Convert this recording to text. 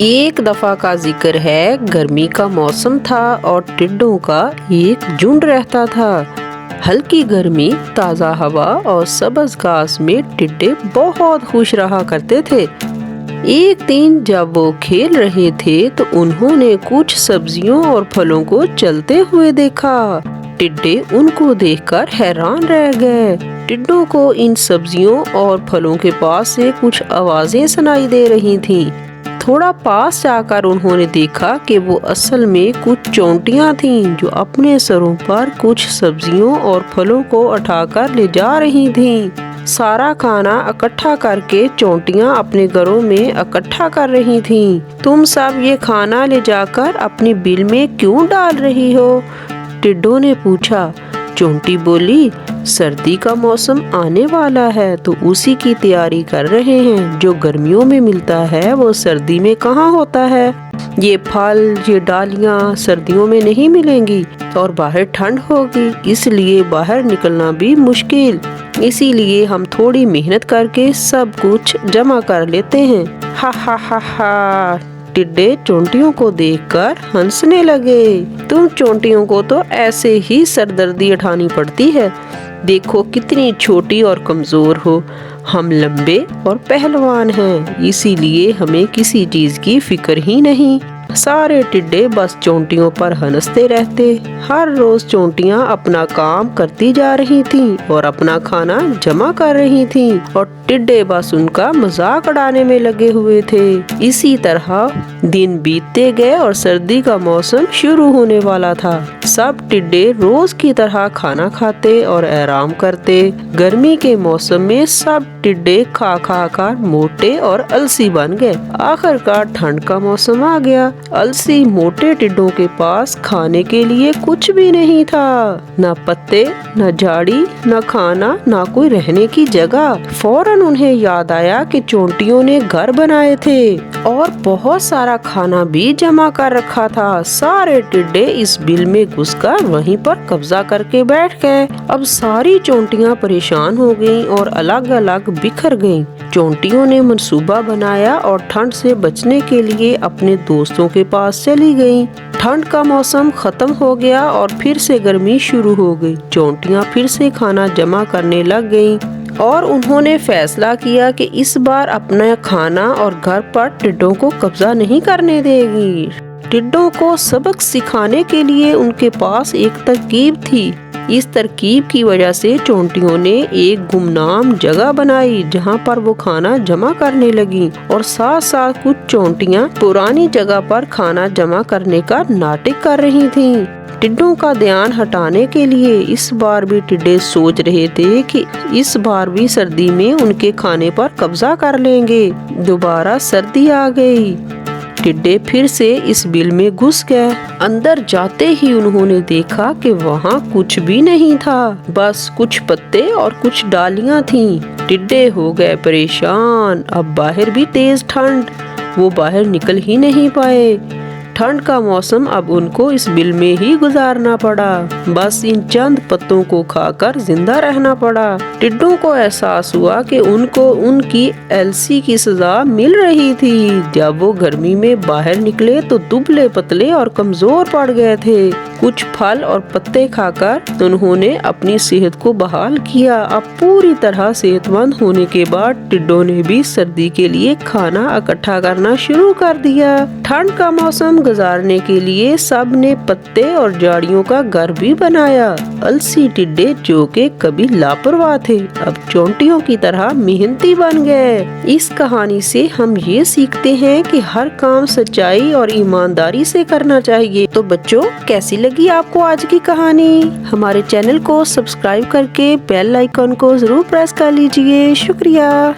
एक दफा का जिक्र है, गर्मी का मौसम था और टिड्डों का एक झुंड रहता था। हल्की गर्मी, ताज़ा हवा और सब्ज घास में टिड्डे बहुत खुश रहा करते थे। एक दिन जब वो खेल रहे थे तो उन्होंने कुछ सब्जियों और फलों को चलते हुए देखा। टिड्डे उनको देखकर हैरान रह गए। टिड्डों को इन सब्जियों और फलों के पास से कुछ आवाजें सुनाई दे रही थीं। थोड़ा पास जाकर उन्होंने देखा कि वो असल में कुछ चोंटियां थीं जो अपने सरों पर कुछ सब्जियों और फलों को उठाकर ले जा रही थीं। सारा खाना इकट्ठा करके चोंटियां अपने घरों में इकट्ठा कर रही थीं। तुम सब ये खाना ले जाकर अपनी बिल में क्यों डाल रही हो? टिड्डों ने पूछा। चोंटी बोली, सर्दी का मौसम आने वाला है तो उसी की तैयारी कर रहे हैं। जो गर्मियों में मिलता है वो सर्दी में कहाँ होता है। ये फल, ये डालियाँ सर्दियों में नहीं मिलेंगी और बाहर ठंड होगी, इसलिए बाहर निकलना भी मुश्किल। इसीलिए हम थोड़ी मेहनत करके सब कुछ जमा कर लेते हैं। हा हा हा हा। टिड्डे चोंटियों को देखकर हंसने लगे। तुम चोंटियों को तो ऐसे ही सरदर्दी उठानी पड़ती है। देखो कितनी छोटी और कमजोर हो। हम लंबे और पहलवान हैं, इसीलिए हमें किसी चीज की फिक्र ही नहीं। सारे टिड्डे बस चोंटियों पर हंसते रहते। हर रोज चोंटियां अपना काम करती जा रही थीं और अपना खाना जमा कर रही थीं और टिड्डे बस उनका मजाक उड़ाने में लगे हुए थे। इसी तरह दिन बीतते गए और सर्दी का मौसम शुरू होने वाला था। सब टिड्डे रोज की तरह खाना खाते और आराम करते। गर्मी के मौसम में सब टिड्डे खा खा कर मोटे और अलसी बन गए। आखिरकार ठंड का मौसम आ गया। अलसी मोटे टिड्डों के पास खाने के लिए कुछ भी नहीं था। न पत्ते, न झाड़ी, न खाना, न कोई रहने की जगह। फौरन उन्हें याद आया कि चोंटियों ने घर बनाए थे और बहुत सारा खाना भी जमा कर रखा था। सारे टिड्डे इस बिल में घुसकर वहीं पर कब्जा करके बैठ गए। अब सारी चोंटियां परेशान हो गईं और अलग अलग बिखर गईं। चोंटियों ने मंसूबा बनाया और ठंड से बचने के लिए अपने दोस्तों के पास चली गईं। ठंड का मौसम खत्म हो गया और फिर से गर्मी शुरू हो गई। चोंटियां फिर से खाना जमा करने लग गईं और उन्होंने फैसला किया कि इस बार अपना खाना और घर पर टिड्डों को कब्जा नहीं करने देगी। टिड्डों को सबक सिखाने के लिए उनके पास एक तरकीब थी। इस तरकीब की वजह से चोंटियों ने एक गुमनाम जगह बनाई जहां पर वो खाना जमा करने लगी और साथ साथ कुछ चोंटियां पुरानी जगह पर खाना जमा करने का नाटक कर रही थीं। टिड्डों का ध्यान हटाने के लिए इस बार भी टिड्डे सोच रहे थे कि इस बार भी सर्दी में उनके खाने पर कब्जा कर लेंगे। दोबारा सर्दी आ गई। टिड्डे फिर से इस बिल में घुस गए। अंदर जाते ही उन्होंने देखा कि वहाँ कुछ भी नहीं था, बस कुछ पत्ते और कुछ डालियाँ थीं। टिड्डे हो गए परेशान। अब बाहर भी तेज ठंड, वो बाहर निकल ही नहीं पाए। ठंड का मौसम अब उनको इस बिल में ही गुजारना पड़ा। बस इन चंद पत्तों को खाकर जिंदा रहना पड़ा। टिड्डों को एहसास हुआ कि उनको उनकी एलसी की सजा मिल रही थी। जब वो गर्मी में बाहर निकले तो दुबले पतले और कमजोर पड़ गए थे। कुछ फल और पत्ते खाकर उन्होंने अपनी सेहत को बहाल किया। अब पूरी तरह सेहतमंद होने के बाद टिड्डों ने भी सर्दी के लिए खाना इकट्ठा करना शुरू कर दिया। ठंड का मौसम गुजारने के लिए सब ने पत्ते और झाड़ियों का घर भी बनाया। अलसी टिड्डे जो के कभी लापरवाह थे अब चोंटियों की तरह मेहनती बन गए। इस कहानी से हम ये सीखते हैं कि हर काम सच्चाई और ईमानदारी से करना चाहिए। तो बच्चों, कैसी लगी आपको आज की कहानी? हमारे चैनल को सब्सक्राइब करके बेल आइकन को जरूर प्रेस कर लीजिए। शुक्रिया।